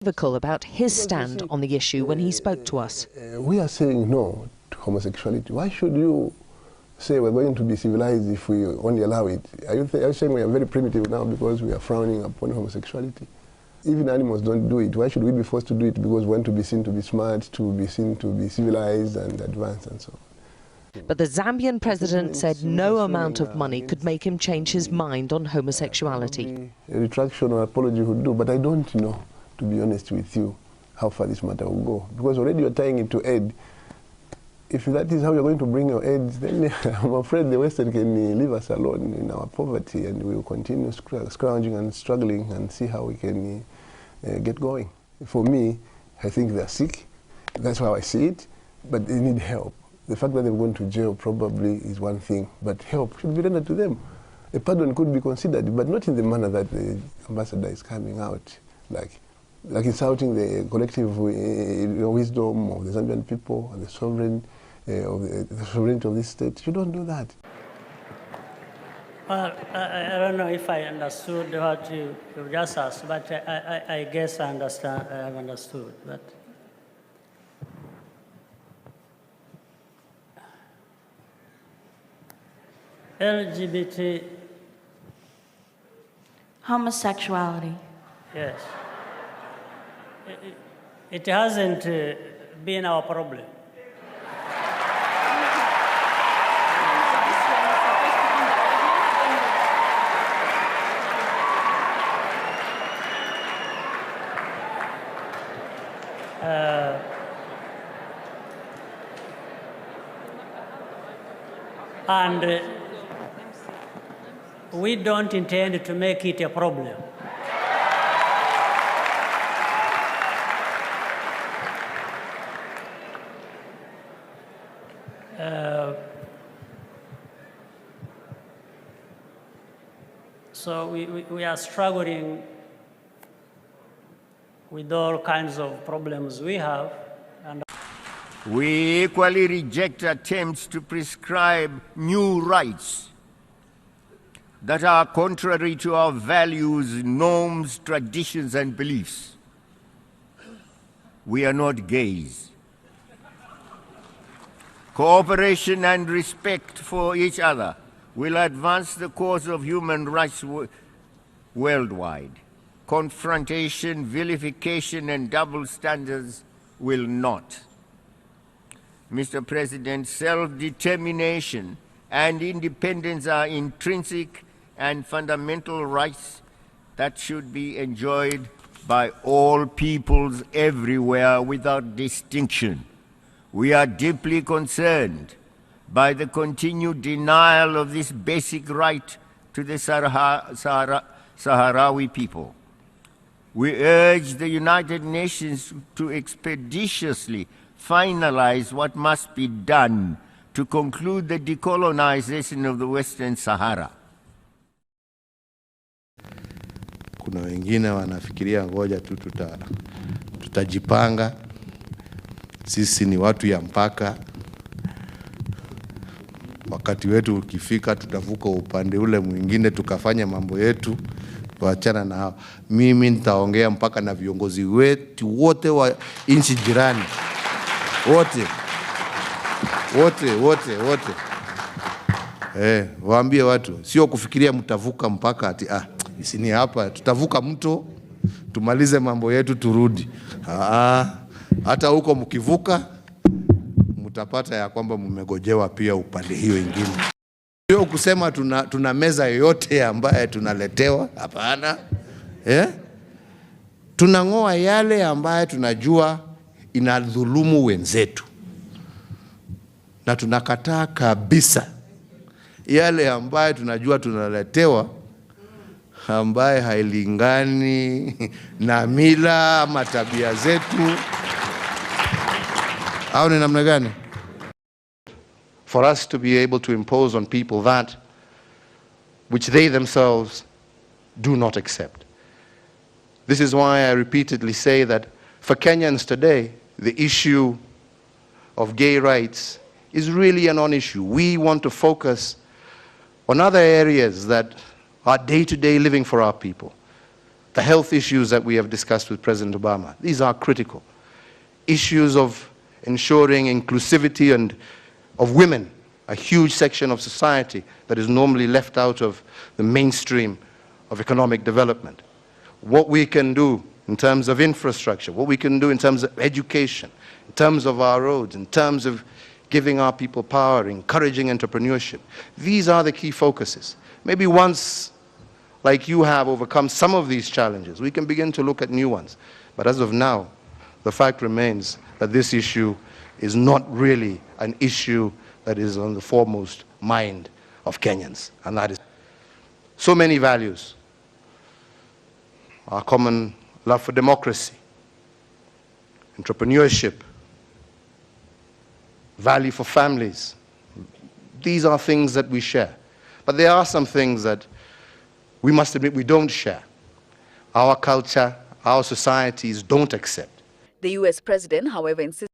Vocal about his stand on the issue when he spoke to us. We are saying no to homosexuality. Why should you say we're going to be civilized if we only allow it? Are you saying we are very primitive now because we are frowning upon homosexuality? Even animals don't do it. Why should we be forced to do it because we want to be seen to be smart, to be seen to be civilized and advanced and so on? But the Zambian president said no amount of money could make him change his mind on homosexuality. A retraction or apology would do, but I don't know, to be honest with you, how far this matter will go. Because already you're tying it to aid. If that is how you're going to bring your aid, then I'm afraid the Western can leave us alone in our poverty, and we will continue scrounging and struggling and see how we can get going. For me, I think they're sick. That's how I see it, but they need help. The fact that they're going to jail probably is one thing, but help should be rendered to them. A pardon could be considered, but not in the manner that the ambassador is coming out, like insulting the collective wisdom of the Zambian people and the sovereignty of this state. You don't do that. Well, I don't know if I understood what you just asked, but I guess I understand. I have understood. But LGBT, homosexuality. yes. It hasn't been our problem. And we don't intend to make it a problem. So we are struggling with all kinds of problems we have. And we equally reject attempts to prescribe new rights that are contrary to our values, norms, traditions, and beliefs. We are not gays. Cooperation and respect for each other will advance the cause of human rights worldwide. Confrontation, vilification, and double standards will not. Mr. President, self-determination and independence are intrinsic and fundamental rights that should be enjoyed by all peoples everywhere without distinction. We are deeply concerned by the continued denial of this basic right to the Sahrawi people. We urge the United Nations to expeditiously finalize what must be done to conclude the decolonization of the Western Sahara. Kuna wengine wanafikiria ngoja tu tutajipanga, sisi ni watu ya mpaka, wakati wetu ukifika tutavuka upande ule mwingine tukafanya mambo yetu, tuachana na hao. Mimi nitaongea mpaka na viongozi wetu wote wa nchi jirani, wote. Waambie watu, sio kufikiria mtavuka mpaka ati isini hapa, tutavuka mto, tumalize mambo yetu turudi. Hata huko mkivuka, mtapata ya kwamba mmegojewa pia upande hiyo ingine. Sio kusema tuna meza yote ambaye tunaletewa, hapana. Tunang'oa yale ambaye tunajua inadhulumu wenzetu. Na tunakataa kabisa yale ambaye tunajua tunaletewa ambaye hailingani na mila ama tabia zetu. Au ni namna gani? For us to be able to impose on people that which they themselves do not accept. This is why I repeatedly say that for Kenyans today, the issue of gay rights is really a non-issue. We want to focus on other areas that are day-to-day living for our people. the health issues that we have discussed with President Obama. These are critical. Issues of ensuring inclusivity and of women, a huge section of society that is normally left out of the mainstream of economic development. What we can do in terms of infrastructure, what we can do in terms of education, in terms of our roads, in terms of giving our people power, encouraging entrepreneurship. These are the key focuses. Maybe once, like you have, overcome some of these challenges, we can begin to look at new ones. But as of now, the fact remains that this issue is not really an issue that is on the foremost mind of Kenyans. And that is so many values. Our common love for democracy, entrepreneurship, value for families. These are things that we share. But there are some things that we must admit we don't share. Our culture, our societies don't accept. The US president, however, insisted